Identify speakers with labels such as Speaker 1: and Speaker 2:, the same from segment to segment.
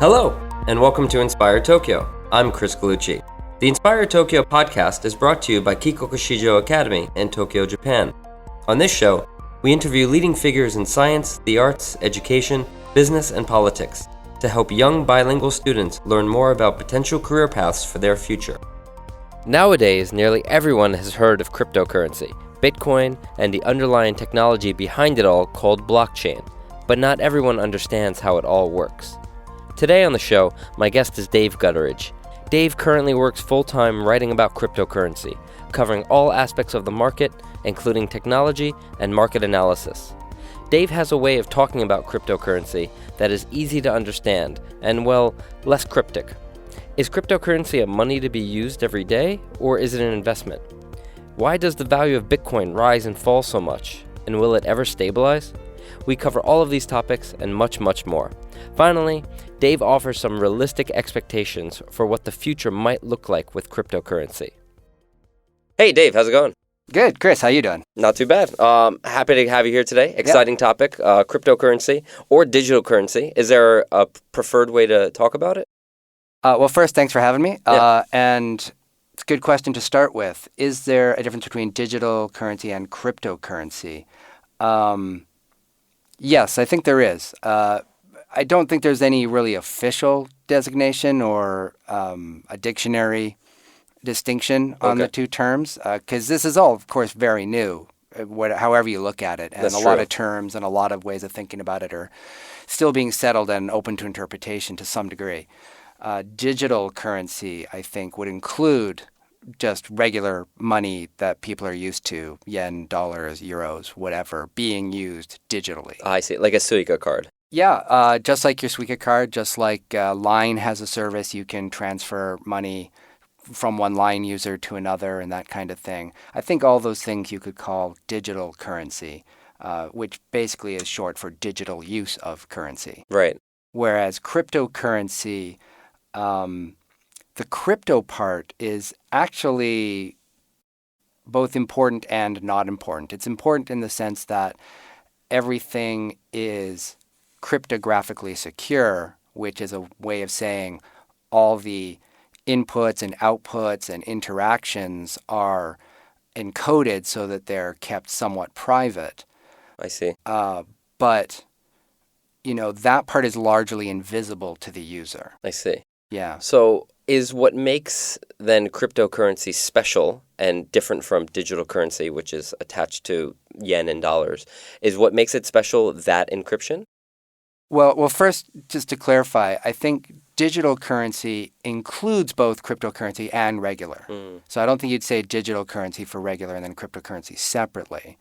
Speaker 1: Hello, and welcome to Inspire Tokyo. I'm Chris Galucci. The Inspire Tokyo podcast is brought to you by Kikoku Shijo Academy in Tokyo, Japan. On this show, we interview leading figures in science, the arts, education, business, and politics to help young bilingual students learn more about potential career paths for their future. Nowadays, nearly everyone has heard of cryptocurrency, Bitcoin, and the underlying technology behind it all called blockchain, but not everyone understands how it all works. Today on the show, my guest is Dave Gutteridge. Dave currently works full-time writing about cryptocurrency, covering all aspects of the market, including technology and market analysis. Dave has a way of talking about cryptocurrency that is easy to understand and, well, less cryptic. Is cryptocurrency a money to be used every day, or is it an investment? Why does the value of Bitcoin rise and fall so much, and will it ever stabilize? We cover all of these topics and much, much more. Finally, Dave offers some realistic expectations for what the future might look like with cryptocurrency. Hey Dave, how's it going?
Speaker 2: Good. Chris, how you doing?
Speaker 1: Not too bad. Happy to have you here today. Exciting topic, cryptocurrency or digital currency. Is there a preferred way to talk about it?
Speaker 2: Well, first, thanks for having me. And it's a good question to start with. Is there a difference between digital currency and cryptocurrency? Yes, I think there is. I don't think there's any really official designation or a dictionary distinction on the two terms, because this is all, of course, very new, however you look at it. And
Speaker 1: That's
Speaker 2: a
Speaker 1: true.
Speaker 2: lot of terms and a lot of ways of thinking about it are still being settled and open to interpretation to some degree. Digital currency, I think, would include just regular money that people are used to, yen, dollars, euros, whatever, being used digitally.
Speaker 1: I see, like a Suica card.
Speaker 2: Yeah, just like your Suica card, just like Line has a service, you can transfer money from one Line user to another and that kind of thing. I think all those things you could call digital currency, which basically is short for digital use of currency.
Speaker 1: Right.
Speaker 2: Whereas cryptocurrency, the crypto part is actually both important and not important. It's important in the sense that everything is cryptographically secure, which is a way of saying all the inputs and outputs and interactions are encoded so that they're kept somewhat private.
Speaker 1: I see.
Speaker 2: But, that part is largely invisible to the user.
Speaker 1: I see.
Speaker 2: Yeah.
Speaker 1: So is what makes then cryptocurrency special and different from digital currency, which is attached to yen and dollars, is what makes it special that encryption?
Speaker 2: Well, first, just to clarify, I think digital currency includes both cryptocurrency and regular. So I don't think you'd say digital currency for regular and then cryptocurrency separately.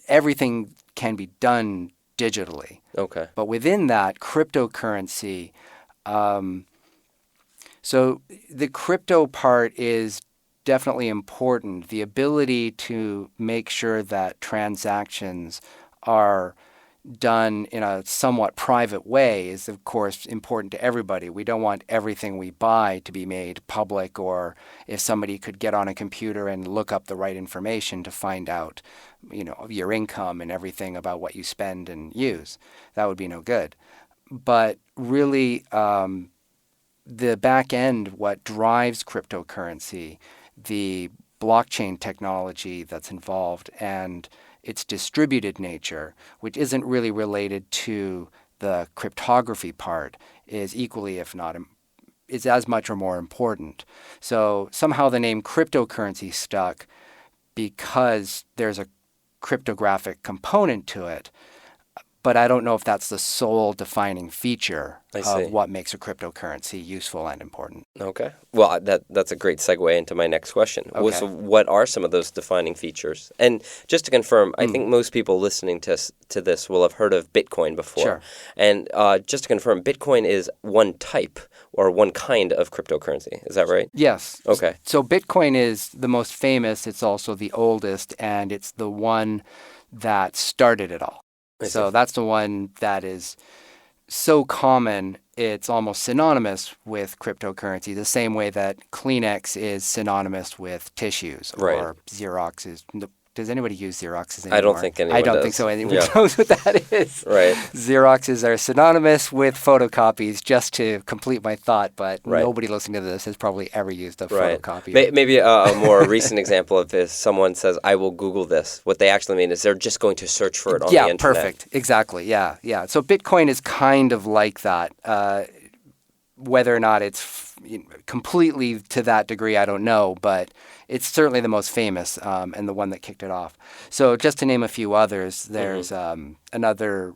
Speaker 2: Everything can be done digitally.
Speaker 1: Okay.
Speaker 2: But within that, cryptocurrency, so the crypto part is definitely important. The ability to make sure that transactions are done in a somewhat private way is, of course, important to everybody. We don't want everything we buy to be made public, or if somebody could get on a computer and look up the right information to find out, your income and everything about what you spend and use. That would be no good. But really, the back end, what drives cryptocurrency, the blockchain technology that's involved, and its distributed nature, which isn't really related to the cryptography part, is equally, if not, is as much or more important. So somehow the name cryptocurrency stuck because there's a cryptographic component to it, but I don't know if that's the sole defining feature of what makes a cryptocurrency useful and important.
Speaker 1: Okay. Well, that's a great segue into my next question.
Speaker 2: Okay.
Speaker 1: So what are some of those defining features? And just to confirm, I think most people listening to this will have heard of Bitcoin before.
Speaker 2: Sure.
Speaker 1: And just to confirm, Bitcoin is one type or one kind of cryptocurrency. Is that right?
Speaker 2: Yes.
Speaker 1: Okay.
Speaker 2: So Bitcoin is the most famous. It's also the oldest, and it's the one that started it all. So that's the one that is so common, it's almost synonymous with cryptocurrency, the same way that Kleenex is synonymous with tissues,
Speaker 1: Right.
Speaker 2: or Xerox is Does anybody use Xeroxes anymore?
Speaker 1: I don't think anyone
Speaker 2: I don't
Speaker 1: does.
Speaker 2: think so. Anyone knows what that is.
Speaker 1: Right.
Speaker 2: Xeroxes are synonymous with photocopies, just to complete my thought, but nobody listening to this has probably ever used a photocopy.
Speaker 1: Maybe a more recent example of this, someone says, I will Google this. What they actually mean is they're just going to search for it on the internet.
Speaker 2: Yeah, perfect. Exactly. Yeah. So Bitcoin is kind of like that. Whether or not it's completely to that degree, I don't know, but it's certainly the most famous and the one that kicked it off. So just to name a few others, there's another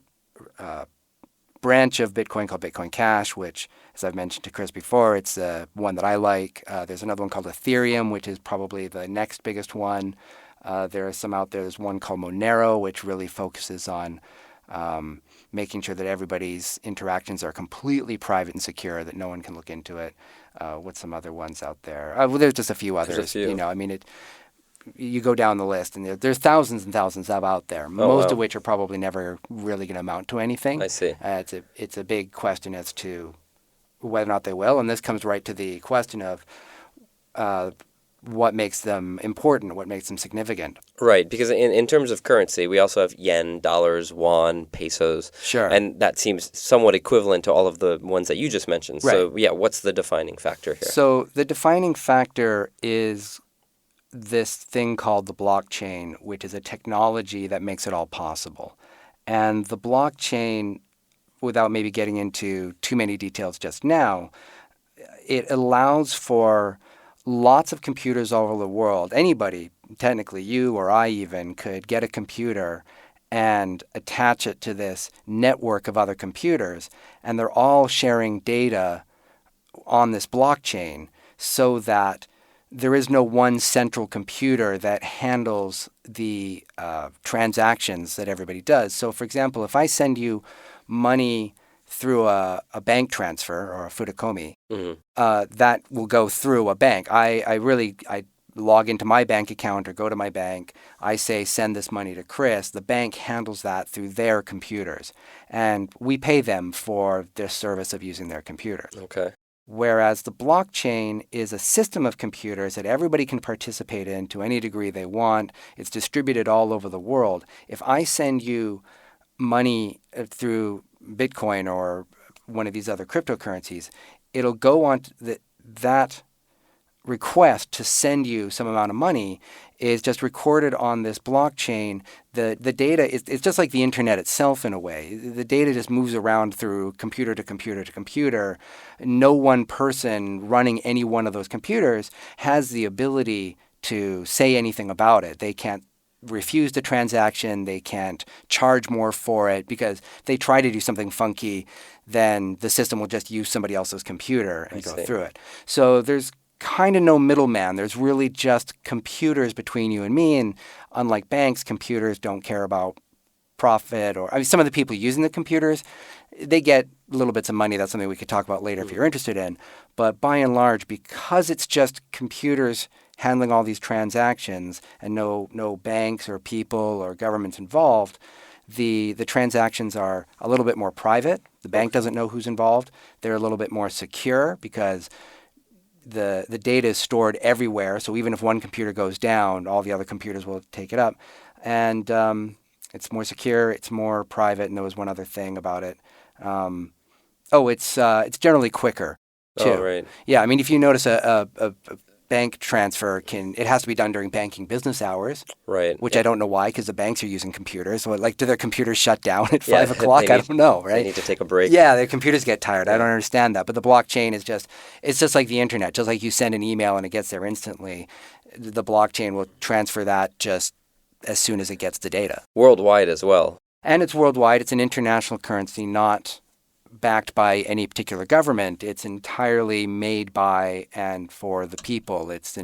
Speaker 2: branch of Bitcoin called Bitcoin Cash, which, as I've mentioned to Chris before, it's the one that I like. There's another one called Ethereum, which is probably the next biggest one. There are some out there. There's one called Monero, which really focuses on making sure that everybody's interactions are completely private and secure, that no one can look into it. What's some other ones out there? Well, there's just a few others.
Speaker 1: There's a few.
Speaker 2: I mean, you go down the list, and there's thousands and thousands of out there, most of which are probably never really going to amount to anything.
Speaker 1: I see.
Speaker 2: It's a big question as to whether or not they will, and this comes right to the question of what makes them important, what makes them significant.
Speaker 1: Right, because in terms of currency, we also have yen, dollars, won, pesos.
Speaker 2: Sure.
Speaker 1: And that seems somewhat equivalent to all of the ones that you just mentioned.
Speaker 2: Right.
Speaker 1: So, what's the defining factor here?
Speaker 2: So the defining factor is this thing called the blockchain, which is a technology that makes it all possible. And the blockchain, without maybe getting into too many details just now, it allows for lots of computers all over the world. Anybody, technically you or I even, could get a computer and attach it to this network of other computers, and they're all sharing data on this blockchain so that there is no one central computer that handles the transactions that everybody does. So, for example, if I send you money through a bank transfer or a futokomi, that will go through a bank. I log into my bank account or go to my bank. I say, send this money to Chris. The bank handles that through their computers. And we pay them for their service of using their computer.
Speaker 1: Okay.
Speaker 2: Whereas the blockchain is a system of computers that everybody can participate in to any degree they want. It's distributed all over the world. If I send you money through Bitcoin or one of these other cryptocurrencies, it'll go on to that request to send you some amount of money is just recorded on this blockchain. The data it's just like the internet itself in a way. The data just moves around through computer to computer to computer. No one person running any one of those computers has the ability to say anything about it. They can't refuse the transaction, they can't charge more for it, because if they try to do something funky, then the system will just use somebody else's computer and go through it. So there's kind of no middleman. There's really just computers between you and me, and unlike banks, computers don't care about profit or some of the people using the computers, they get little bits of money. That's something we could talk about later if you're interested in. But by and large, because it's just computers handling all these transactions and no banks or people or governments involved, the transactions are a little bit more private. The bank doesn't know who's involved. They're a little bit more secure because the data is stored everywhere. So even if one computer goes down, all the other computers will take it up. And it's more secure, it's more private, and there was one other thing about it. It's generally quicker too.
Speaker 1: Oh, right.
Speaker 2: Yeah, I mean, if you notice a bank transfer it has to be done during banking business hours,
Speaker 1: right?
Speaker 2: Which I don't know why, because the banks are using computers. So, do their computers shut down at 5 o'clock? I don't know, right?
Speaker 1: They need to take a break.
Speaker 2: Yeah, their computers get tired. I don't understand that. But the blockchain is it's just like the internet. Just like you send an email and it gets there instantly, the blockchain will transfer that just as soon as it gets the data.
Speaker 1: Worldwide as well.
Speaker 2: And it's worldwide. It's an international currency, not backed by any particular government. It's entirely made by and for the people. Its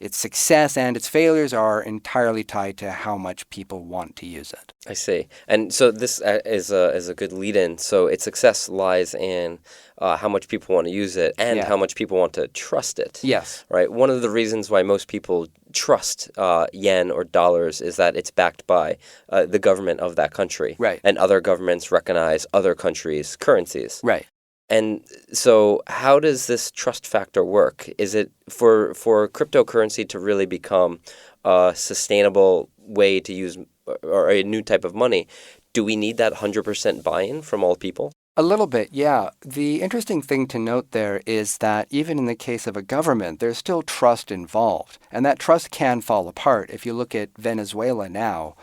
Speaker 2: success and its failures are entirely tied to how much people want to use it.
Speaker 1: I see. And so this is a good lead-in. So its success lies in how much people want to use it and how much people want to trust it.
Speaker 2: Yes.
Speaker 1: Right. One of the reasons why most people trust yen or dollars is that it's backed by the government of that country.
Speaker 2: Right.
Speaker 1: And other governments recognize other countries' currencies.
Speaker 2: Right.
Speaker 1: And so how does this trust factor work? Is it for cryptocurrency to really become a sustainable way to use or a new type of money, do we need that 100% buy-in from all people?
Speaker 2: A little bit, yeah. The interesting thing to note there is that even in the case of a government, there's still trust involved. And that trust can fall apart. If you look at Venezuela now,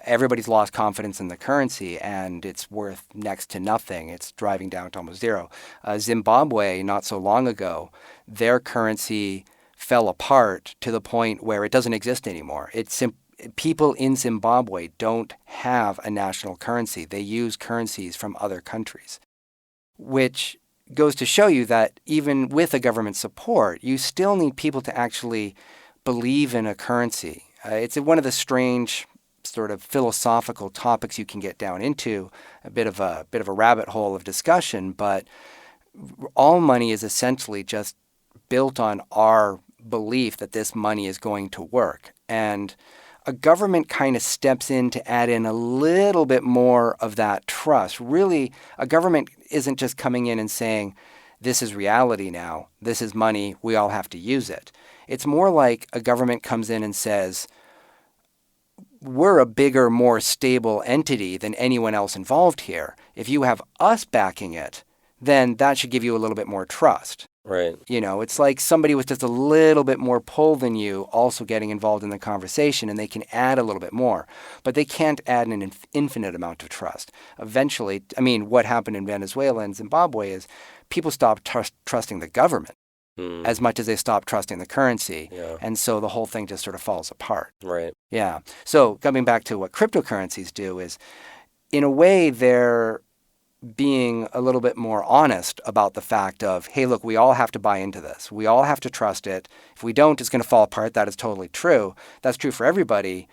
Speaker 2: everybody's lost confidence in the currency and it's worth next to nothing. It's driving down to almost zero. Zimbabwe, not so long ago, their currency fell apart to the point where it doesn't exist anymore. People in Zimbabwe don't have a national currency. They use currencies from other countries, which goes to show you that even with a government support, you still need people to actually believe in a currency. It's one of the strange sort of philosophical topics you can get down into, a bit of a rabbit hole of discussion, but all money is essentially just built on our belief that this money is going to work. And a government kind of steps in to add in a little bit more of that trust. Really, a government isn't just coming in and saying, this is reality now, this is money, we all have to use it. It's more like a government comes in and says, we're a bigger, more stable entity than anyone else involved here. If you have us backing it, then that should give you a little bit more trust.
Speaker 1: Right.
Speaker 2: You know, it's like somebody with just a little bit more pull than you also getting involved in the conversation, and they can add a little bit more. But they can't add an infinite amount of trust. Eventually, I mean, what happened in Venezuela and Zimbabwe is people stopped trusting the government as much as they stopped trusting the currency.
Speaker 1: Yeah.
Speaker 2: And so the whole thing just sort of falls apart.
Speaker 1: Right.
Speaker 2: Yeah. So coming back to what cryptocurrencies do is, in a way, they're being a little bit more honest about the fact of, hey, look, we all have to buy into this. We all have to trust it. If we don't, it's going to fall apart. That is totally true. That's true for everybody.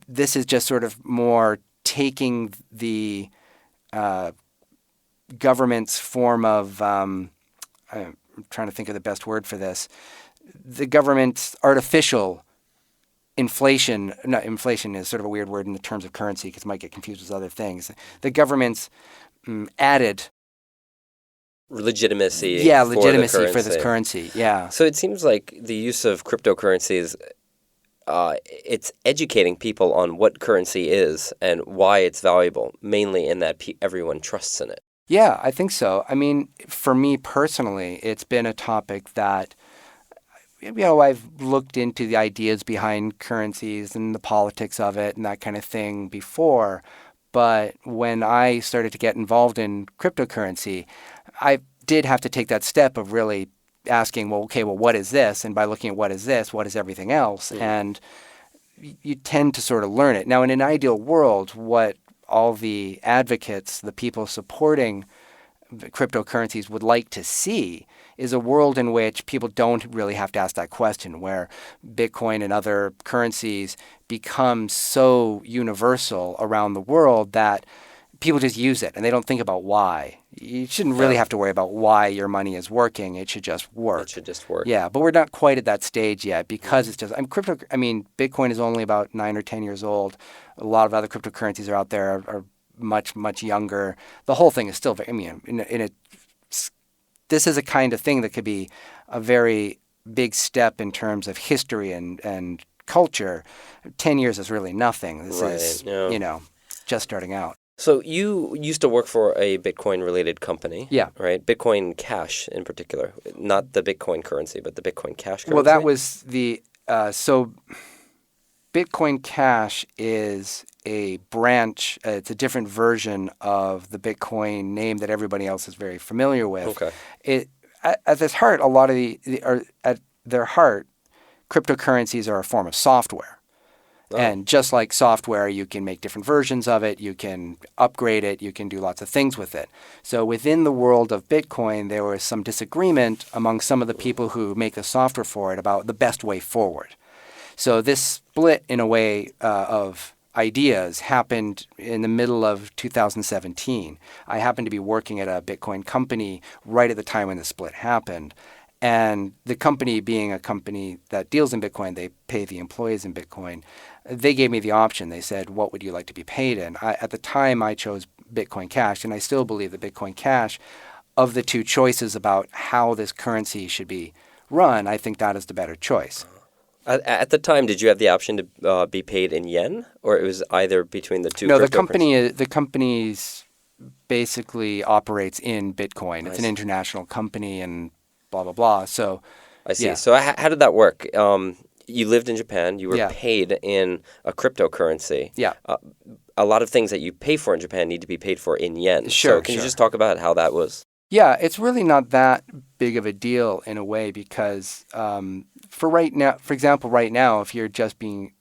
Speaker 2: This is just sort of more taking the government's form of, I'm trying to think of the best word for this, the government's artificial inflation. No, inflation is sort of a weird word in the terms of currency because it might get confused with other things. The government's added
Speaker 1: legitimacy.
Speaker 2: Yeah, legitimacy for this currency. Yeah.
Speaker 1: So it seems like the use of cryptocurrencies, it's educating people on what currency is and why it's valuable, mainly in that everyone trusts in it.
Speaker 2: Yeah, I think so. I mean, for me personally, it's been a topic that, you know, I've looked into the ideas behind currencies and the politics of it and that kind of thing before. But when I started to get involved in cryptocurrency, I did have to take that step of really asking, well, what is this? And by looking at what is this, what is everything else? And you tend to sort of learn it. Now, in an ideal world, what all the advocates, the people supporting cryptocurrencies would like to see is a world in which people don't really have to ask that question, where Bitcoin and other currencies become so universal around the world that people just use it and they don't think about why. You shouldn't really have to worry about why your money is working. It should just work.
Speaker 1: It should just work.
Speaker 2: Yeah, but we're not quite at that stage yet because it's just, Bitcoin is only about 9 or 10 years old. A lot of other cryptocurrencies are out there are much, much younger. The whole thing is still very, this is a kind of thing that could be a very big step in terms of history and culture. 10 years is really nothing. This is, just starting out.
Speaker 1: So you used to work for a Bitcoin-related company,
Speaker 2: yeah,
Speaker 1: right? Bitcoin Cash in particular, not the Bitcoin currency, but the Bitcoin Cash currency.
Speaker 2: Well, that was so Bitcoin Cash is a branch. It's a different version of the Bitcoin name that everybody else is very familiar with.
Speaker 1: Okay.
Speaker 2: At its heart, a lot of at their heart, cryptocurrencies are a form of software. Oh. And just like software, you can make different versions of it, you can upgrade it, you can do lots of things with it. So within the world of Bitcoin, there was some disagreement among some of the people who make the software for it about the best way forward. So this split, in a way, of ideas happened in the middle of 2017. I happened to be working at a Bitcoin company right at the time when the split happened. And the company, being a company that deals in Bitcoin, they pay the employees in Bitcoin. They gave me the option. They said, what would you like to be paid in? At the time, I chose Bitcoin Cash, and I still believe that Bitcoin Cash, of the two choices about how this currency should be run, I think that is the better choice.
Speaker 1: At the time, did you have the option to be paid in yen, or it was either between the two?
Speaker 2: No,
Speaker 1: cryptocurrencies?
Speaker 2: the company's basically operates in Bitcoin.
Speaker 1: I
Speaker 2: It's an
Speaker 1: see.
Speaker 2: international company and blah blah blah. So
Speaker 1: I see.
Speaker 2: yeah,
Speaker 1: So how did that work? You lived in Japan. You were
Speaker 2: yeah,
Speaker 1: paid in a cryptocurrency.
Speaker 2: yeah.
Speaker 1: A lot of things that you pay for in Japan need to be paid for in yen. So
Speaker 2: Sure,
Speaker 1: can you
Speaker 2: sure.
Speaker 1: just talk about how that was?
Speaker 2: Yeah, it's really not that big of a deal in a way because for right now, for example, right now, if you're just being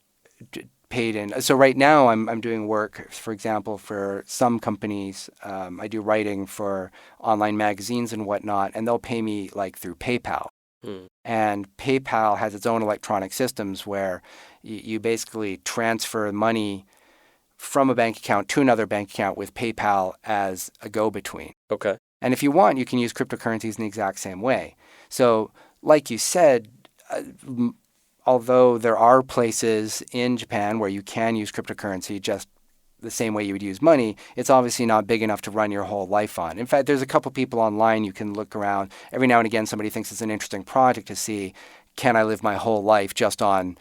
Speaker 2: paid in, so right now I'm doing work, for example, for some companies. I do writing for online magazines and whatnot, and they'll pay me like through PayPal.
Speaker 1: Hmm.
Speaker 2: And PayPal has its own electronic systems where you basically transfer money from a bank account to another bank account with PayPal as a go-between.
Speaker 1: Okay.
Speaker 2: And if you want, you can use cryptocurrencies in the exact same way. So, like you said, although there are places in Japan where you can use cryptocurrency just the same way you would use money, it's obviously not big enough to run your whole life on. In fact, there's a couple people online you can look around. Every now and again, somebody thinks it's an interesting project to see, can I live my whole life just on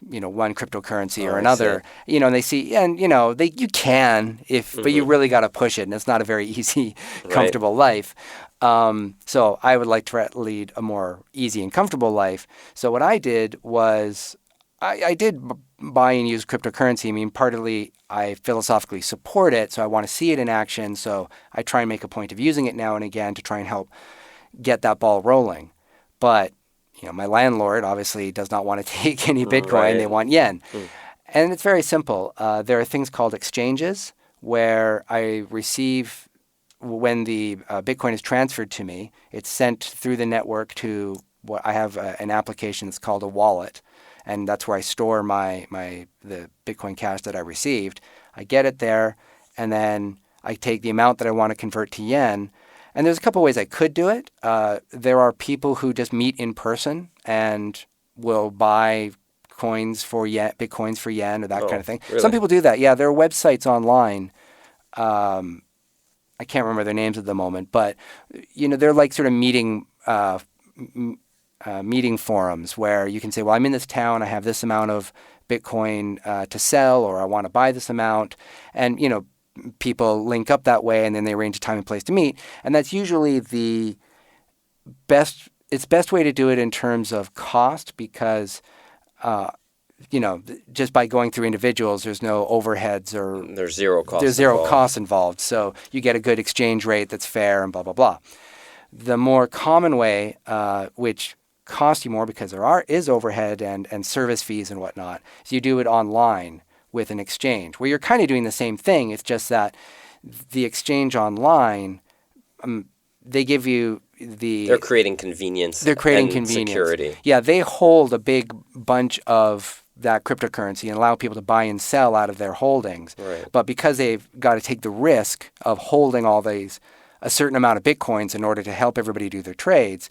Speaker 2: one cryptocurrency
Speaker 1: Oh,
Speaker 2: or
Speaker 1: I see.
Speaker 2: another, and they see, and you can but you
Speaker 1: Hmm.
Speaker 2: really got to push it, and it's not a very easy,
Speaker 1: Right.
Speaker 2: comfortable life. So I would like to lead a more easy and comfortable life. So what I did was I did buy and use cryptocurrency. I mean, partly I philosophically support it, so I want to see it in action. So I try and make a point of using it now and again to try and help get that ball rolling. But my landlord obviously does not want to take any Bitcoin. They
Speaker 1: Right.
Speaker 2: want yen.
Speaker 1: Hmm.
Speaker 2: And it's very simple. There are things called exchanges where I receive, when the Bitcoin is transferred to me, it's sent through the network to what I have an application that's called a wallet. And that's where I store the Bitcoin Cash that I received. I get it there, and then I take the amount that I want to convert to yen. And there's a couple ways I could do it. There are people who just meet in person and will buy coins for yen, Bitcoins for yen, or that kind
Speaker 1: Oh,
Speaker 2: of thing. Some
Speaker 1: really?
Speaker 2: people do that. Yeah, there are websites online. Um, I can't remember their names at the moment, but they're like sort of meeting forums where you can say, well, I'm in this town, I have this amount of Bitcoin to sell, or I want to buy this amount, and people link up that way, and then they arrange a time and place to meet, and that's usually the best way to do it in terms of cost because. Just by going through individuals, there's no overheads or
Speaker 1: There's zero
Speaker 2: there's
Speaker 1: costs
Speaker 2: zero
Speaker 1: involved.
Speaker 2: costs involved. So you get a good exchange rate that's fair and blah, blah, blah. The more common way, which costs you more because there is overhead and service fees and whatnot, is you do it online with an exchange where you're kind of doing the same thing. It's just that the exchange online, they give you
Speaker 1: They're creating convenience
Speaker 2: they're creating
Speaker 1: and
Speaker 2: convenience.
Speaker 1: security.
Speaker 2: Yeah, they hold a big bunch of that cryptocurrency and allow people to buy and sell out of their holdings.
Speaker 1: Right.
Speaker 2: But because they've got to take the risk of holding a certain amount of Bitcoins in order to help everybody do their trades,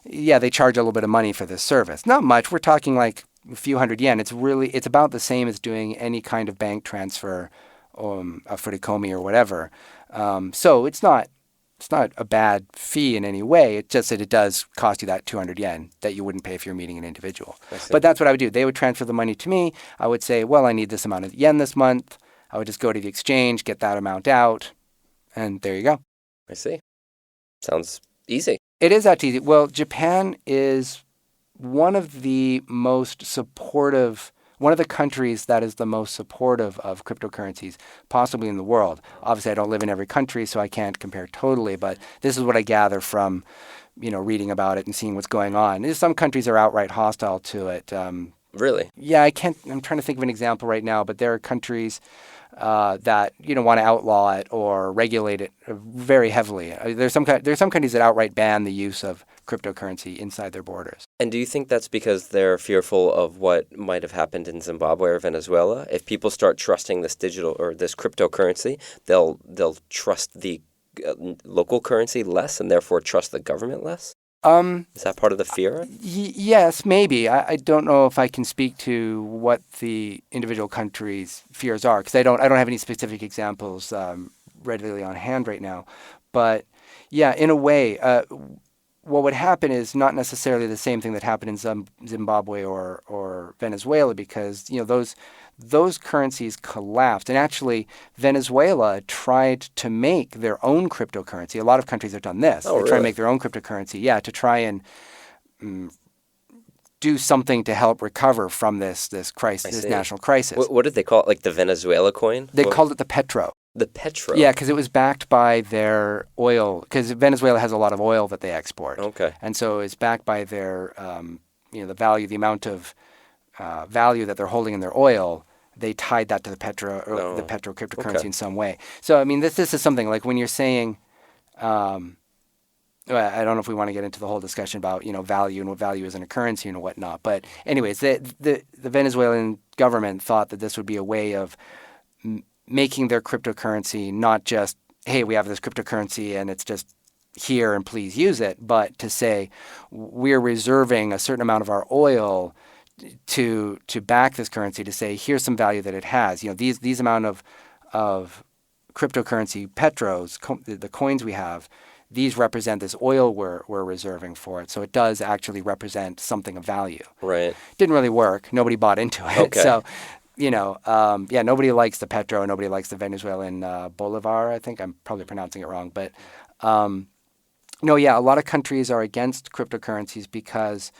Speaker 2: yeah, they charge a little bit of money for this service. Not much. We're talking like a few hundred yen. It's about the same as doing any kind of bank transfer, a furikomi or whatever. So it's not a bad fee in any way. It's just that it does cost you that 200 yen that you wouldn't pay if you're meeting an individual.
Speaker 1: I see.
Speaker 2: But that's what I would do. They would transfer the money to me. I would say, well, I need this amount of yen this month. I would just go to the exchange, get that amount out, and there you go.
Speaker 1: I see. Sounds easy.
Speaker 2: It is that easy. Well, Japan is one of the most supportive, one of the countries that is the most supportive of cryptocurrencies, possibly in the world. Obviously, I don't live in every country, so I can't compare totally, but this is what I gather from, reading about it and seeing what's going on. Some countries are outright hostile to it.
Speaker 1: Really?
Speaker 2: Yeah, I'm trying to think of an example right now, but there are countries that want to outlaw it or regulate it very heavily. There's some countries that outright ban the use of cryptocurrency inside their borders.
Speaker 1: And do you think that's because they're fearful of what might have happened in Zimbabwe or Venezuela? If people start trusting this digital or this cryptocurrency, they'll trust the local currency less and therefore trust the government less? Is that part of the fear?
Speaker 2: Yes, maybe. I don't know if I can speak to what the individual countries' fears are because I don't have any specific examples readily on hand right now. But yeah, in a way, what would happen is not necessarily the same thing that happened in Zimbabwe or Venezuela, because those currencies collapsed. And actually, Venezuela tried to make their own cryptocurrency. A lot of countries have done this.
Speaker 1: Oh,
Speaker 2: they try to
Speaker 1: really?
Speaker 2: make their own cryptocurrency, to try and do something to help recover from this crisis, this national crisis.
Speaker 1: What did they call it? Like the Venezuela coin?
Speaker 2: They called it the petro.
Speaker 1: The petro?
Speaker 2: Yeah, because it was backed by their oil, because Venezuela has a lot of oil that they export.
Speaker 1: Okay.
Speaker 2: And so it's backed by their, the amount of value that they're holding in their oil. They tied that to the petro, or the petro cryptocurrency in some way. So, I mean, this is something like when you're saying, I don't know if we want to get into the whole discussion about, value and what value is in a currency and whatnot. But anyways, the Venezuelan government thought that this would be a way of making their cryptocurrency not just, hey, we have this cryptocurrency and it's just here and please use it, but to say we're reserving a certain amount of our oil to back this currency, to say here's some value that it has. These amount of cryptocurrency petros, the coins we have, these represent this oil we're reserving for it. So it does actually represent something of value.
Speaker 1: Right.
Speaker 2: Didn't really work. Nobody bought into it.
Speaker 1: Okay.
Speaker 2: So, nobody likes the petro. Nobody likes the Venezuelan bolivar. I think I'm probably pronouncing it wrong. But, a lot of countries are against cryptocurrencies because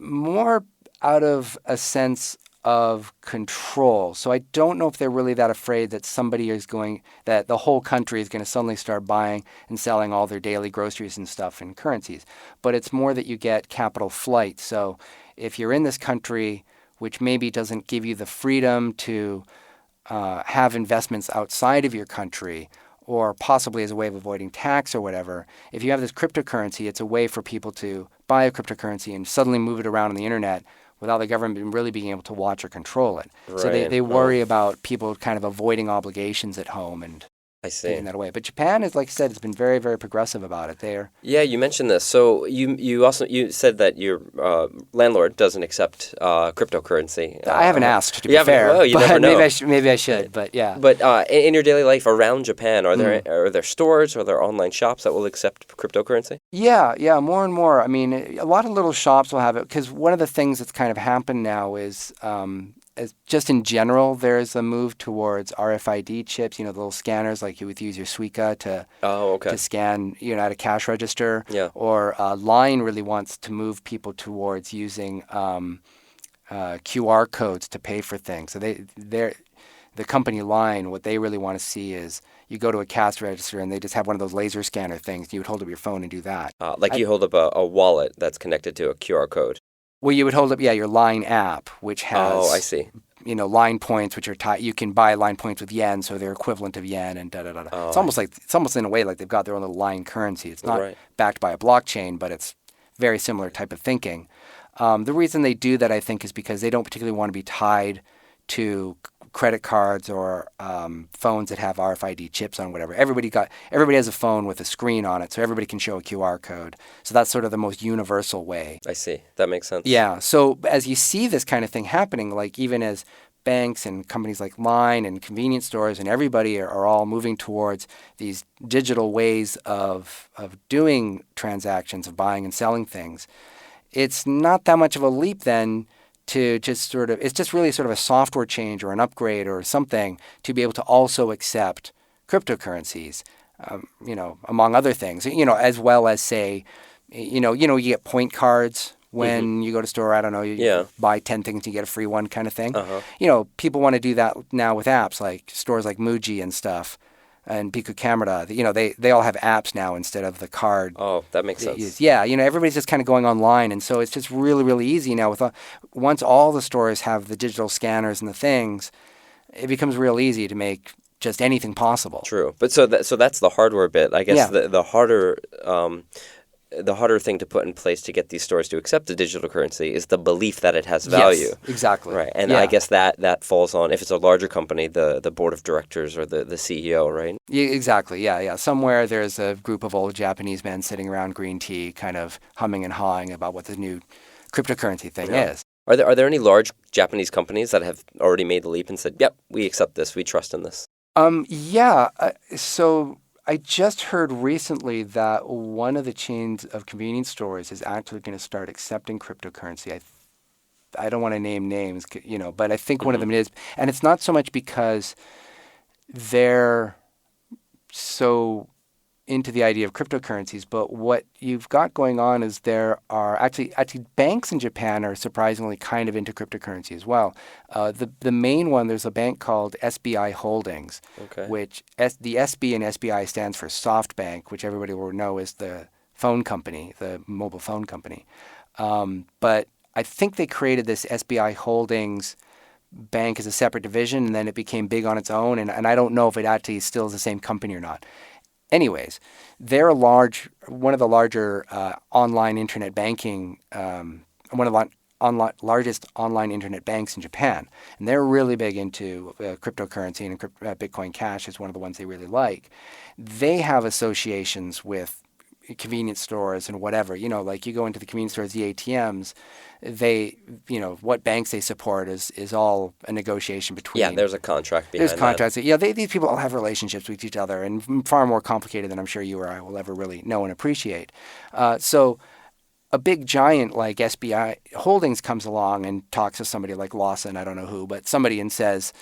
Speaker 2: more out of a sense of control. So I don't know if they're really that afraid that that the whole country is going to suddenly start buying and selling all their daily groceries and stuff in currencies. But it's more that you get capital flight. So if you're in this country, which maybe doesn't give you the freedom to have investments outside of your country, or possibly as a way of avoiding tax or whatever, if you have this cryptocurrency, it's a way for people to buy a cryptocurrency and suddenly move it around on the internet without the government really being able to watch or control it.
Speaker 1: Right.
Speaker 2: So they worry about people kind of avoiding obligations at home and
Speaker 1: I see.
Speaker 2: taking that away. But Japan is, like I said, it's been very, very progressive about it.
Speaker 1: Yeah, you mentioned this. So you also said that your landlord doesn't accept cryptocurrency.
Speaker 2: I haven't asked, to be
Speaker 1: you haven't-
Speaker 2: fair.
Speaker 1: well, you
Speaker 2: but
Speaker 1: never know.
Speaker 2: Maybe I should, but yeah.
Speaker 1: But in your daily life around Japan, are there stores, are there online shops that will accept cryptocurrency?
Speaker 2: Yeah, more and more. I mean, a lot of little shops will have it, because one of the things that's kind of happened now is just in general, there's a move towards RFID chips, the little scanners, like you would use your Suica to scan, at a cash register.
Speaker 1: Yeah.
Speaker 2: Or Line really wants to move people towards using QR codes to pay for things. So the company Line, what they really want to see is you go to a cash register and they just have one of those laser scanner things. You would hold up your phone and do that.
Speaker 1: You hold up a wallet that's connected to a QR code.
Speaker 2: Well, you would hold up, your Line app, which has,
Speaker 1: I see.
Speaker 2: Line points, which are tied. You can buy Line points with yen, so they're equivalent of yen, and da-da-da-da.
Speaker 1: Oh,
Speaker 2: it's almost in a way like they've got their own little Line currency. It's not
Speaker 1: Right.
Speaker 2: backed by a blockchain, but it's very similar type of thinking. The reason they do that, I think, is because they don't particularly want to be tied to credit cards or phones that have RFID chips on whatever. Everybody has a phone with a screen on it, so everybody can show a QR code. So that's sort of the most universal way.
Speaker 1: I see. That makes sense.
Speaker 2: Yeah. So as you see this kind of thing happening, like even as banks and companies like Line and convenience stores and everybody are all moving towards these digital ways of doing transactions, of buying and selling things, it's not that much of a leap then to just it's just really sort of a software change or an upgrade or something to be able to also accept cryptocurrencies, among other things, as well as say, you get point cards when you go to store. I don't know, you buy 10 things, you get a free one kind of thing.
Speaker 1: Uh-huh.
Speaker 2: People want to do that now with apps like stores like Muji and stuff. And Pico Camera, they all have apps now instead of the card.
Speaker 1: Oh, that makes sense.
Speaker 2: Yeah, everybody's just kind of going online, and so it's just really, really easy now. Once all the stores have the digital scanners and the things, it becomes real easy to make just anything possible.
Speaker 1: True, but so that's the hardware bit. I guess the harder thing to put in place to get these stores to accept the digital currency is the belief that it has value.
Speaker 2: Yes, exactly.
Speaker 1: Right, and I guess that falls on, if it's a larger company, the board of directors or the CEO, right?
Speaker 2: Yeah, exactly, yeah. Somewhere there's a group of old Japanese men sitting around green tea kind of humming and hawing about what the new cryptocurrency thing is.
Speaker 1: Are there any large Japanese companies that have already made the leap and said, yep, we accept this, we trust in this?
Speaker 2: So I just heard recently that one of the chains of convenience stores is actually going to start accepting cryptocurrency. I don't want to name names, but I think one of them is. And it's not so much because they're so into the idea of cryptocurrencies, but what you've got going on is there are actually banks in Japan are surprisingly kind of into cryptocurrency as well. The main one, there's a bank called SBI Holdings, which the SB in SBI stands for SoftBank, which everybody will know is the phone company, the mobile phone company. But I think they created this SBI Holdings bank as a separate division, and then it became big on its own, and I don't know if it actually still is the same company or not. Anyways, they're one of the larger online internet banking, one of the largest online internet banks in Japan. And they're really big into cryptocurrency, and Bitcoin Cash is one of the ones they really like. They have associations with convenience stores and whatever. Like you go into the convenience stores, the ATMs, what banks they support is all a negotiation between.
Speaker 1: Yeah, there's a contract behind that.
Speaker 2: There's contracts. Yeah, these people all have relationships with each other, and far more complicated than I'm sure you or I will ever really know and appreciate. So a big giant like SBI Holdings comes along and talks to somebody like Lawson, I don't know who, but somebody, and says,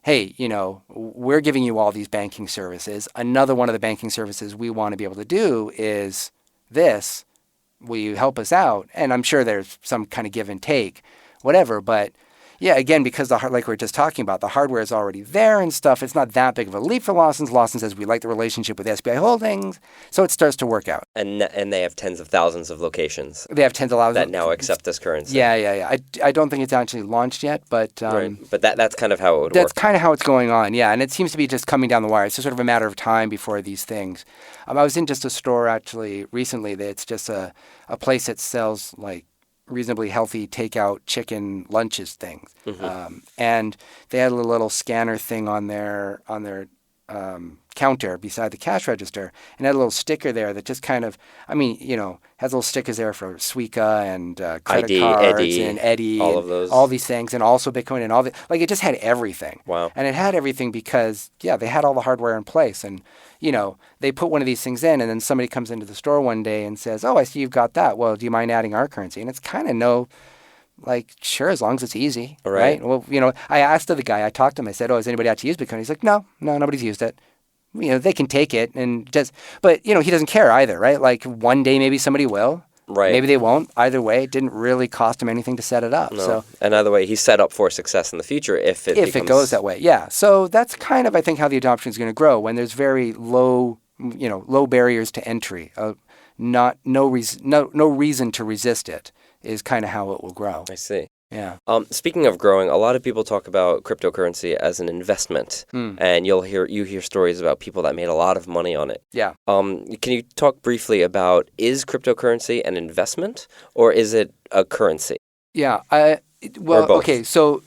Speaker 2: hey, we're giving you all these banking services. Another one of the banking services we want to be able to do is this. Will you help us out? And I'm sure there's some kind of give and take, whatever. But yeah, again, because like we were just talking about, the hardware is already there and stuff. It's not that big of a leap for Lawson. Lawson says we like the relationship with SBI Holdings, so it starts to work out.
Speaker 1: And they have tens of thousands of locations.
Speaker 2: They have tens of thousands
Speaker 1: that now accept this currency.
Speaker 2: Yeah. I don't think it's actually launched yet, but
Speaker 1: right. But that's kind of how it would work.
Speaker 2: That's kind of how it's going on. Yeah, and it seems to be just coming down the wire. It's just sort of a matter of time before these things. I was in just a store actually recently. It's just a place that sells like reasonably healthy takeout chicken lunches things, and they had a little scanner thing on their counter beside the cash register, and had a little sticker there that just kind of, has little stickers there for Suica and credit
Speaker 1: ID,
Speaker 2: cards
Speaker 1: Eddie,
Speaker 2: and Eddie,
Speaker 1: all
Speaker 2: and
Speaker 1: of those,
Speaker 2: all these things, and also Bitcoin and all it just had everything.
Speaker 1: Wow.
Speaker 2: And it had everything because they had all the hardware in place, and they put one of these things in, and then somebody comes into the store one day and says, "Oh, I see you've got that. Well, do you mind adding our currency?" And it's kind of sure, as long as it's easy, right? Well, I asked the guy, I talked to him, I said, "Oh, has anybody actually used Bitcoin?" He's like, "No, nobody's used it." They can take it and but he doesn't care either, right? Like one day maybe somebody will,
Speaker 1: right?
Speaker 2: Maybe they won't. Either way, it didn't really cost him anything to set it up.
Speaker 1: No.
Speaker 2: So,
Speaker 1: and either way, he's set up for success in the future if it
Speaker 2: goes that way. Yeah. So that's kind of, I think, how the adoption is going to grow when there's very low barriers to entry. No reason to resist it is kind of how it will grow.
Speaker 1: I see.
Speaker 2: Yeah.
Speaker 1: Speaking of growing, a lot of people talk about cryptocurrency as an investment, and you hear stories about people that made a lot of money on it.
Speaker 2: Yeah.
Speaker 1: Can you talk briefly about, is cryptocurrency an investment or is it a currency?
Speaker 2: Yeah. Okay. So,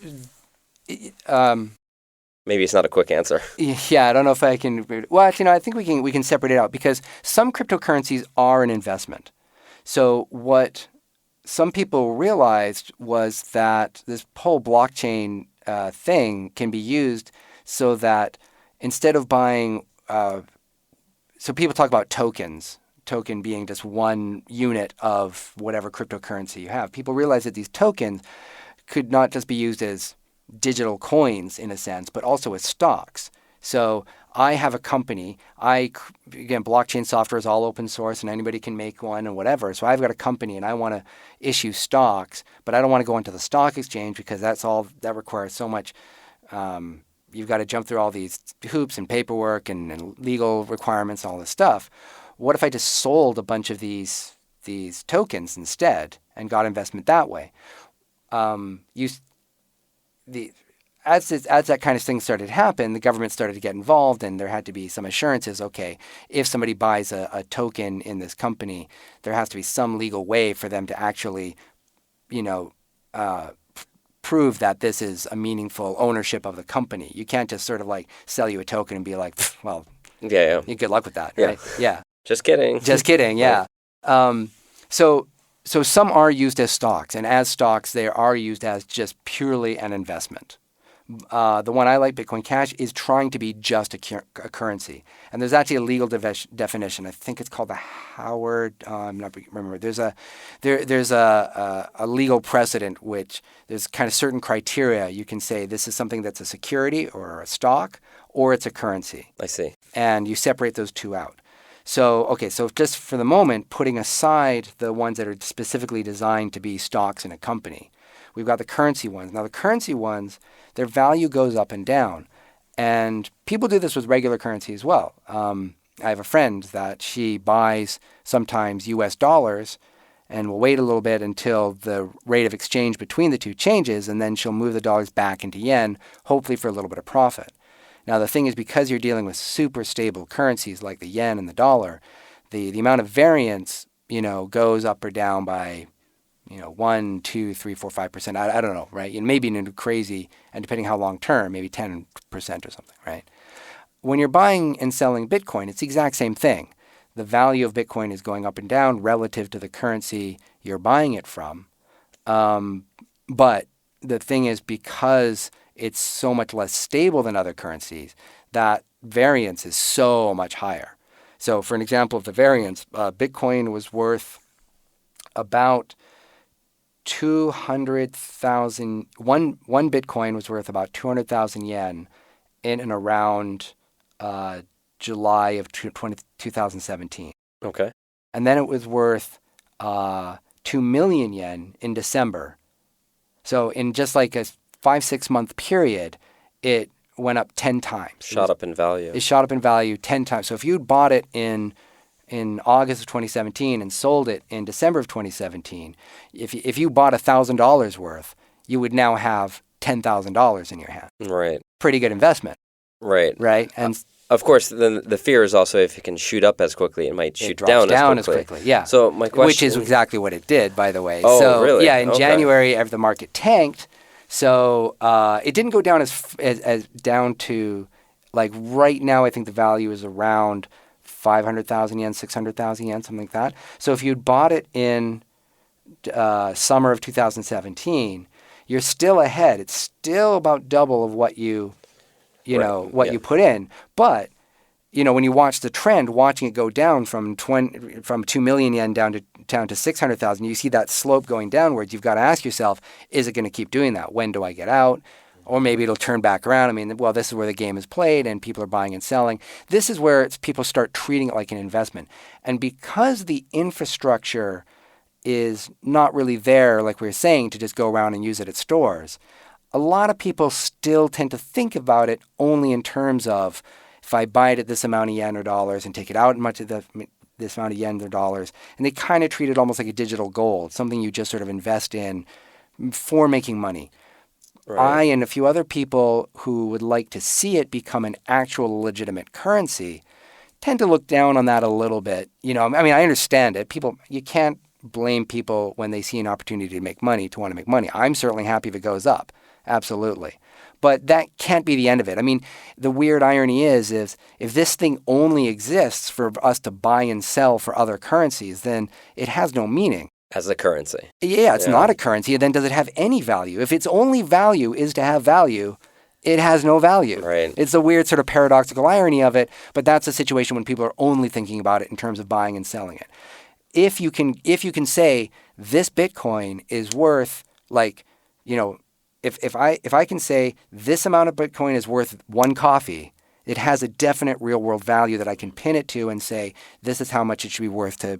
Speaker 1: maybe it's not a quick answer.
Speaker 2: Yeah, I don't know if I can. Well, actually, no. I think we can separate it out because some cryptocurrencies are an investment. So what some people realized was that this whole blockchain thing can be used so that instead of buying, so people talk about tokens, token being just one unit of whatever cryptocurrency you have. People realize that these tokens could not just be used as digital coins in a sense, but also as stocks. So I have a company. Again, blockchain software is all open source and anybody can make one and whatever. So I've got a company and I want to issue stocks, but I don't want to go into the stock exchange because that requires so much. You've got to jump through all these hoops and paperwork and legal requirements, all this stuff. What if I just sold a bunch of these tokens instead and got investment that way? As that kind of thing started to happen, the government started to get involved, and there had to be some assurances. Okay, if somebody buys a token in this company, there has to be some legal way for them to actually, prove that this is a meaningful ownership of the company. You can't just sort of like sell you a token and be like, well,
Speaker 1: yeah.
Speaker 2: Good luck with that, right? Yeah.
Speaker 1: Just kidding.
Speaker 2: Just kidding. Yeah. So some are used as stocks, and as stocks, they are used as just purely an investment. The one I like, Bitcoin Cash, is trying to be just a currency. And there's actually a legal definition. I think it's called the Howard. I'm not remember. There's a legal precedent which there's kind of certain criteria. You can say this is something that's a security or a stock, or it's a currency.
Speaker 1: I see.
Speaker 2: And you separate those two out. So just for the moment, putting aside the ones that are specifically designed to be stocks in a company, we've got the currency ones. Now, the currency ones, their value goes up and down. And people do this with regular currency as well. I have a friend that she buys sometimes US dollars and will wait a little bit until the rate of exchange between the two changes, and then she'll move the dollars back into yen, hopefully for a little bit of profit. Now, the thing is, because you're dealing with super stable currencies like the yen and the dollar, the amount of variance, goes up or down by, 1, 2, 3, 4, 5%. I don't know, right? Maybe into crazy, and depending how long term, maybe 10% or something, right? When you're buying and selling Bitcoin, it's the exact same thing. The value of Bitcoin is going up and down relative to the currency you're buying it from. But the thing is, because it's so much less stable than other currencies, that variance is so much higher. So for an example of the variance, Bitcoin was worth about 200,000, one Bitcoin was worth about 200,000 yen in and around July of 2017.
Speaker 1: Okay.
Speaker 2: And then it was worth 2 million yen in December. So in just like a 5-6 month period, it went up 10 times.
Speaker 1: Shot up in value.
Speaker 2: It shot up in value 10 times. So if you'd bought it in August of 2017 and sold it in December of 2017, if you bought $1,000 worth, you would now have $10,000 in your hand.
Speaker 1: Right.
Speaker 2: Pretty good investment.
Speaker 1: Right.
Speaker 2: Right. And
Speaker 1: of course, then the fear is also if it can shoot up as quickly, it might shoot down
Speaker 2: as quickly. Yeah.
Speaker 1: So my question,
Speaker 2: which is exactly what it did, by the way.
Speaker 1: Oh,
Speaker 2: so,
Speaker 1: really?
Speaker 2: Yeah. In
Speaker 1: Okay.
Speaker 2: January, the market tanked. So it didn't go down as down to, like, right now. I think the value is around 500,000 yen, 600,000 yen, something like that. So if you'd bought it in summer of 2017, you're still ahead. It's still about double of what you put in. But when you watch the trend, watching it go down from 2 million yen down to 600,000, you see that slope going downwards. You've got to ask yourself, is it going to keep doing that? When do I get out? Or maybe it'll turn back around. I mean, well, this is where the game is played and people are buying and selling. This is where people start treating it like an investment. And because the infrastructure is not really there, like we were saying, to just go around and use it at stores, a lot of people still tend to think about it only in terms of, if I buy it at this amount of yen or dollars and take it out this amount of yen or dollars, and they kind of treat it almost like a digital gold, something you just sort of invest in for making money. Right. I and a few other people who would like to see it become an actual legitimate currency tend to look down on that a little bit. I understand it. You can't blame people when they see an opportunity to make money to want to make money. I'm certainly happy if it goes up. Absolutely. But that can't be the end of it. I mean, the weird irony is if this thing only exists for us to buy and sell for other currencies, then it has no meaning.
Speaker 1: As a currency.
Speaker 2: Yeah, it's not a currency. Then does it have any value? If its only value is to have value, it has no value.
Speaker 1: Right.
Speaker 2: It's a weird sort of paradoxical irony of it, but that's a situation when people are only thinking about it in terms of buying and selling it. If you can say this Bitcoin is worth, like, if I can say this amount of Bitcoin is worth one coffee, it has a definite real world value that I can pin it to and say this is how much it should be worth to,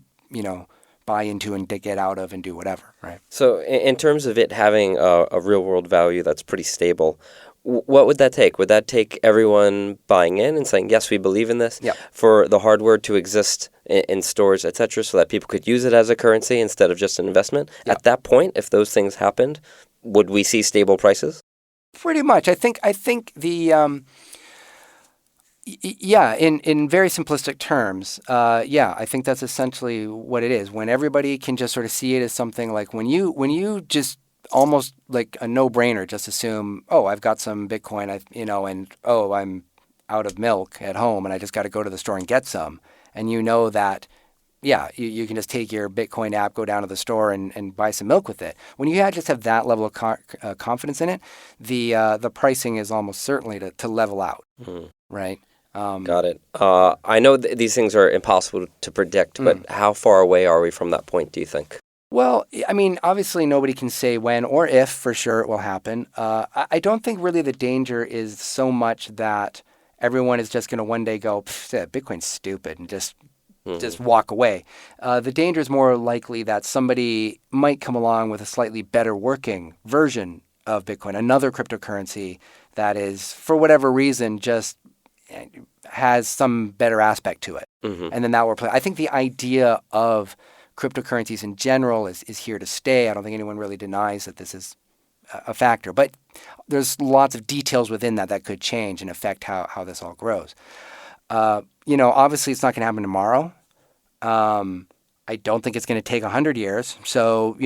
Speaker 2: buy into and get out of and do whatever, right?
Speaker 1: So in terms of it having a real-world value that's pretty stable, what would that take? Would that take everyone buying in and saying, yes, we believe in this, for the hardware to exist in stores, et cetera, so that people could use it as a currency instead of just an investment? At that point, if those things happened, would we see stable prices?
Speaker 2: Pretty much. I think the... in very simplistic terms, I think that's essentially what it is. When everybody can just sort of see it as something like when you just almost like a no-brainer, just assume, oh, I've got some Bitcoin, I'm out of milk at home and I just got to go to the store and get some. And that yeah, you can just take your Bitcoin app, go down to the store and buy some milk with it. When you just have that level of confidence in it, the pricing is almost certainly to level out, right?
Speaker 1: Got it. I know these things are impossible to predict, but how far away are we from that point, do you think?
Speaker 2: Well, I mean, obviously nobody can say when or if for sure it will happen. I don't think really the danger is so much that everyone is just going to one day go, Bitcoin's stupid and just walk away. The danger is more likely that somebody might come along with a slightly better working version of Bitcoin, another cryptocurrency that is, for whatever reason, just has some better aspect to it. And then that will play. I think the idea of cryptocurrencies in general is here to stay. I don't think anyone really denies that this is a factor. But there's lots of details within that could change and affect how this all grows. Obviously it's not going to happen tomorrow. I don't think it's going to take 100 years. So,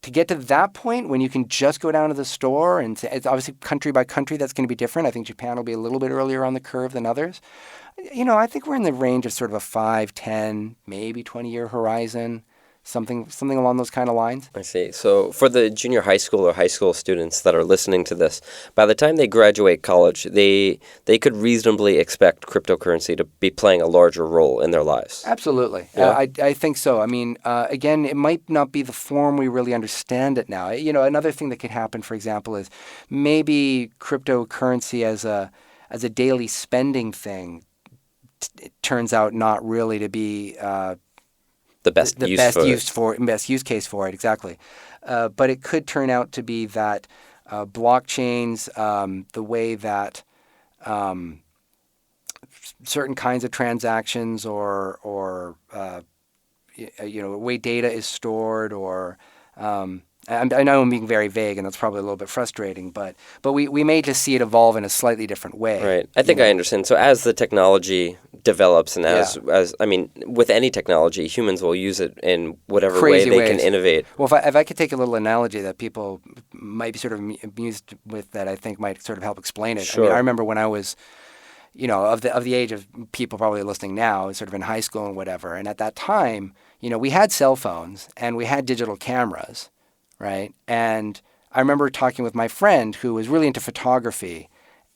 Speaker 2: to get to that point when you can just go down to the store, and it's obviously country by country that's going to be different. I think Japan will be a little bit earlier on the curve than others. I think we're in the range of sort of a 5, 10, maybe 20-year horizon. Something along those kind of lines.
Speaker 1: I see. So for the junior high school or high school students that are listening to this, by the time they graduate college, they could reasonably expect cryptocurrency to be playing a larger role in their lives.
Speaker 2: Absolutely.
Speaker 1: Yeah.
Speaker 2: I think so. I mean, again, it might not be the form we really understand it now. Another thing that could happen, for example, is maybe cryptocurrency as a daily spending thing it turns out not really to be
Speaker 1: the best
Speaker 2: use case for it, exactly. But it could turn out to be that blockchains, the way that certain kinds of transactions or way data is stored, or I know I'm being very vague, and that's probably a little bit frustrating, but we may just see it evolve in a slightly different way.
Speaker 1: Right. I think I understand. So as the technology develops, and as I mean, with any technology, humans will use it in whatever
Speaker 2: Crazy
Speaker 1: way they
Speaker 2: ways.
Speaker 1: can innovate.
Speaker 2: Well, if I could take a little analogy that people might be sort of amused with, that I think might sort of help explain it.
Speaker 1: Sure.
Speaker 2: I mean, I remember when I was, of the age of people probably listening now, sort of in high school and whatever, and at that time, we had cell phones and we had digital cameras. Right. And I remember talking with my friend who was really into photography,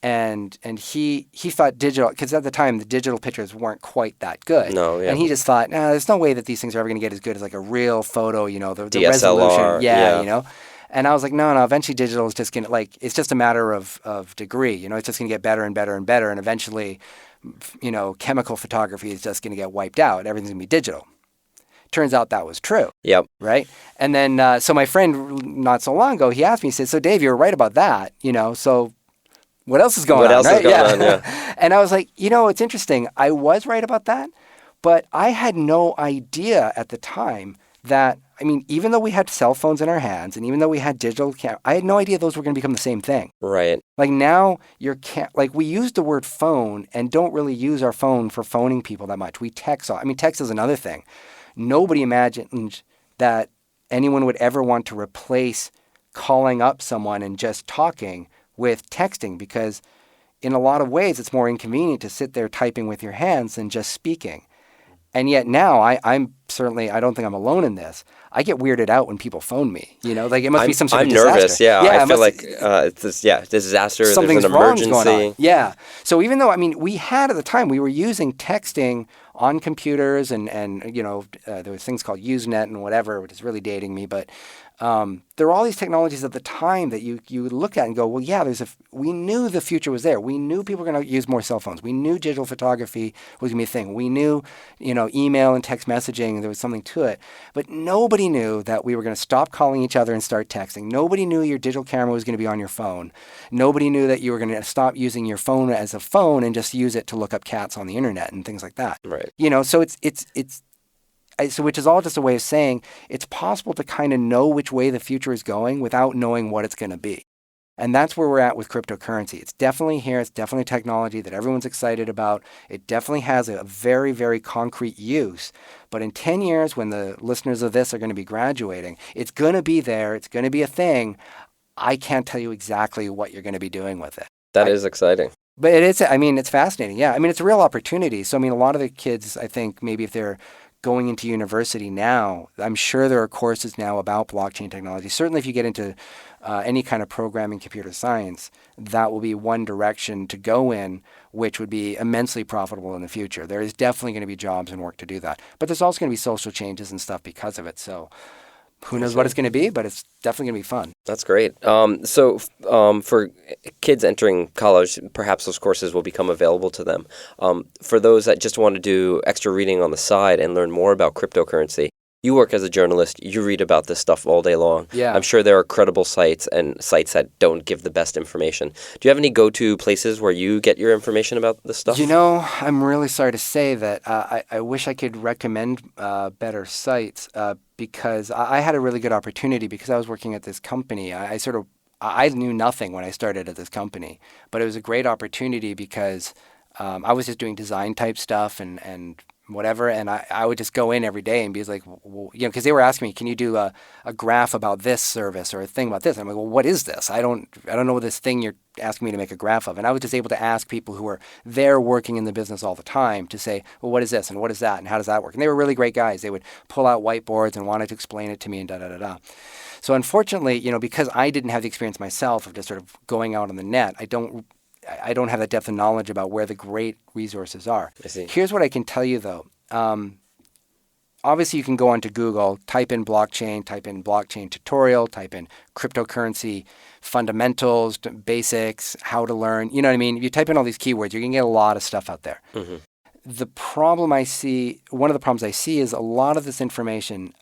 Speaker 2: and he thought digital, because at the time the digital pictures weren't quite that good.
Speaker 1: No, yeah.
Speaker 2: And he just thought, there's no way that these things are ever going to get as good as like a real photo, the
Speaker 1: DSLR,
Speaker 2: resolution.
Speaker 1: yeah.
Speaker 2: And I was like, no, eventually digital is just going to, it's just a matter of degree. It's just going to get better and better and better. And eventually, chemical photography is just going to get wiped out. Everything's going to be digital. Turns out that was true.
Speaker 1: Yep.
Speaker 2: Right? And then, so my friend not so long ago, he asked me, he said, so Dave, you were right about that, so what else is going on?
Speaker 1: What else is going on,
Speaker 2: yeah. And I was like, it's interesting. I was right about that, but I had no idea at the time that, even though we had cell phones in our hands and even though we had digital cameras, I had no idea those were going to become the same thing.
Speaker 1: Right.
Speaker 2: Like now, we use the word phone and don't really use our phone for phoning people that much. We text. Text is another thing. Nobody imagined that anyone would ever want to replace calling up someone and just talking with texting, because in a lot of ways it's more inconvenient to sit there typing with your hands than just speaking. And yet now I'm certainly, I don't think I'm alone in this. I get weirded out when people phone me. It must be some sort of disaster.
Speaker 1: I'm nervous. Yeah, I feel like it's this. Yeah, disaster.
Speaker 2: Something's
Speaker 1: there's an emergency.
Speaker 2: Wrong's going on. Yeah. So even though we had at the time, we were using texting on computers, and there was things called Usenet and whatever, which is really dating me, but there were all these technologies at the time that you would look at and go, well, yeah, we knew the future was there. We knew people were going to use more cell phones. We knew digital photography was going to be a thing. We knew, email and text messaging, there was something to it. But nobody knew that we were going to stop calling each other and start texting. Nobody knew your digital camera was going to be on your phone. Nobody knew that you were going to stop using your phone as a phone and just use it to look up cats on the internet and things like that.
Speaker 1: Right.
Speaker 2: So so which is all just a way of saying it's possible to kind of know which way the future is going without knowing what it's going to be. And that's where we're at with cryptocurrency. It's definitely here. It's definitely technology that everyone's excited about. It definitely has a very, very concrete use. But in 10 years, when the listeners of this are going to be graduating, it's going to be there. It's going to be a thing. I can't tell you exactly what you're going to be doing with it.
Speaker 1: That is exciting.
Speaker 2: But it's fascinating. Yeah. I mean, it's a real opportunity. So, I mean, a lot of the kids, I think maybe if they're going into university now, I'm sure there are courses now about blockchain technology. Certainly if you get into any kind of programming, computer science, that will be one direction to go in, which would be immensely profitable in the future. There is definitely going to be jobs and work to do that. But there's also going to be social changes and stuff because of it. So who knows what it's going to be, but it's definitely going to be fun.
Speaker 1: That's great. So for kids entering college, perhaps those courses will become available to them. For those that just want to do extra reading on the side and learn more about cryptocurrency, you work as a journalist. You read about this stuff all day long.
Speaker 2: Yeah.
Speaker 1: I'm sure there are credible sites and sites that don't give the best information. Do you have any go-to places where you get your information about this stuff?
Speaker 2: I'm really sorry to say that I wish I could recommend better sites because I had a really good opportunity because I was working at this company. I knew nothing when I started at this company, but it was a great opportunity because I was just doing design type stuff and whatever, and I would just go in every day and be like, well, because they were asking me, can you do a graph about this service or a thing about this? I'm like, well, what is this? I don't know this thing you're asking me to make a graph of. And I was just able to ask people who were there working in the business all the time to say, well, what is this and what is that and how does that work? And they were really great guys. They would pull out whiteboards and wanted to explain it to me and da-da-da-da. So unfortunately, because I didn't have the experience myself of just sort of going out on the net, I don't have that depth of knowledge about where the great resources are.
Speaker 1: I see.
Speaker 2: Here's what I can tell you, though. Obviously, you can go onto Google, type in blockchain tutorial, type in cryptocurrency fundamentals, basics, how to learn. You know what I mean? If you type in all these keywords, you're going to get a lot of stuff out there. Mm-hmm. One of the problems I see is a lot of this information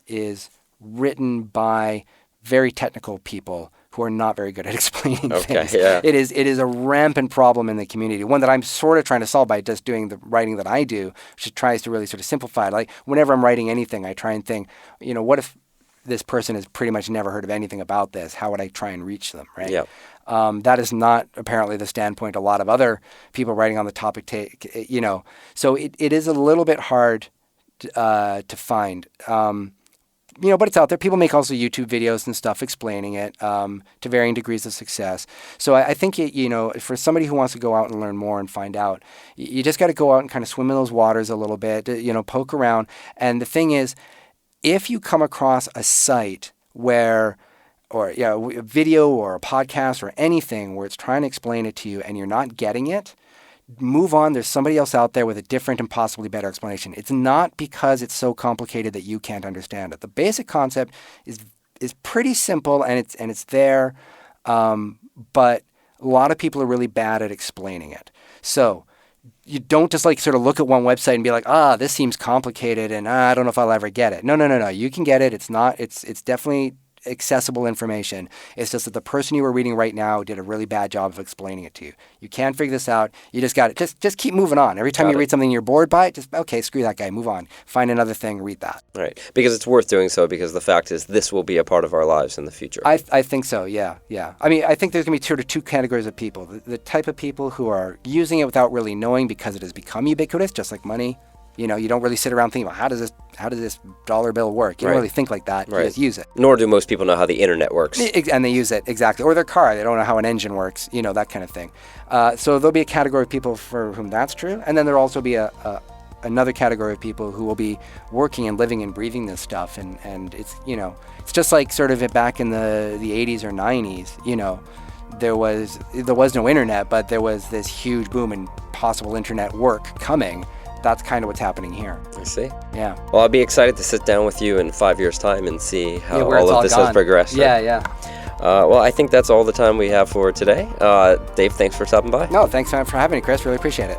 Speaker 2: is written by very technical people who are not very good at explaining things.
Speaker 1: Yeah.
Speaker 2: It is a rampant problem in the community, one that I'm sort of trying to solve by just doing the writing that I do, which tries to really sort of simplify it. Like whenever I'm writing anything, I try and think, what if this person has pretty much never heard of anything about this? How would I try and reach them, right?
Speaker 1: Yeah.
Speaker 2: That is not apparently the standpoint a lot of other people writing on the topic take, So it is a little bit hard to find. But it's out there. People make also YouTube videos and stuff explaining it to varying degrees of success. So I think, for somebody who wants to go out and learn more and find out, you just got to go out and kind of swim in those waters a little bit, poke around. And the thing is, if you come across a site a video or a podcast or anything where it's trying to explain it to you and you're not getting it, move on. There's somebody else out there with a different and possibly better explanation. It's not because it's so complicated that you can't understand it. The basic concept is pretty simple and it's there, but a lot of people are really bad at explaining it. So you don't just sort of look at one website and be like, this seems complicated and I don't know if I'll ever get it. No. You can get it. It's definitely accessible information. It's just that the person you were reading right now did a really bad job of explaining it to you. You can't figure this out. You just got it. Just keep moving on. Every time you read something you're bored by it, okay, screw that guy, move on. Find another thing, read that.
Speaker 1: Right. Because it's worth doing so because the fact is this will be a part of our lives in the future.
Speaker 2: I think so, yeah. I mean, I think there's going to be sort of two categories of people. The type of people who are using it without really knowing because it has become ubiquitous, just like money. You don't really sit around thinking about how does this dollar bill work? You don't really think like that. You just use it.
Speaker 1: Nor do most people know how the internet works.
Speaker 2: And they use it, exactly. Or their car, they don't know how an engine works, that kind of thing. So there'll be a category of people for whom that's true. And then there'll also be another category of people who will be working and living and breathing this stuff. And it's, it's just like sort of back in the 80s or 90s, there was no internet, but there was this huge boom in possible internet work coming. That's kind of what's happening here.
Speaker 1: I see.
Speaker 2: Yeah.
Speaker 1: Well, I'll be excited to sit down with you in 5 years' time and see how all of this has progressed.
Speaker 2: Yeah.
Speaker 1: Well, I think that's all the time we have for today. Dave, thanks for stopping by.
Speaker 2: No, thanks for having me, Chris. Really appreciate it.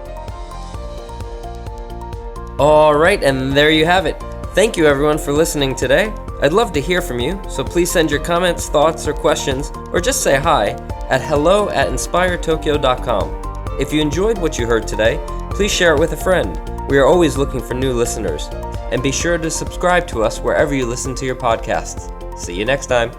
Speaker 1: All right, and there you have it. Thank you, everyone, for listening today. I'd love to hear from you, so please send your comments, thoughts, or questions, or just say hi at hello@inspiretokyo.com. If you enjoyed what you heard today, please share it with a friend. We are always looking for new listeners. And be sure to subscribe to us wherever you listen to your podcasts. See you next time.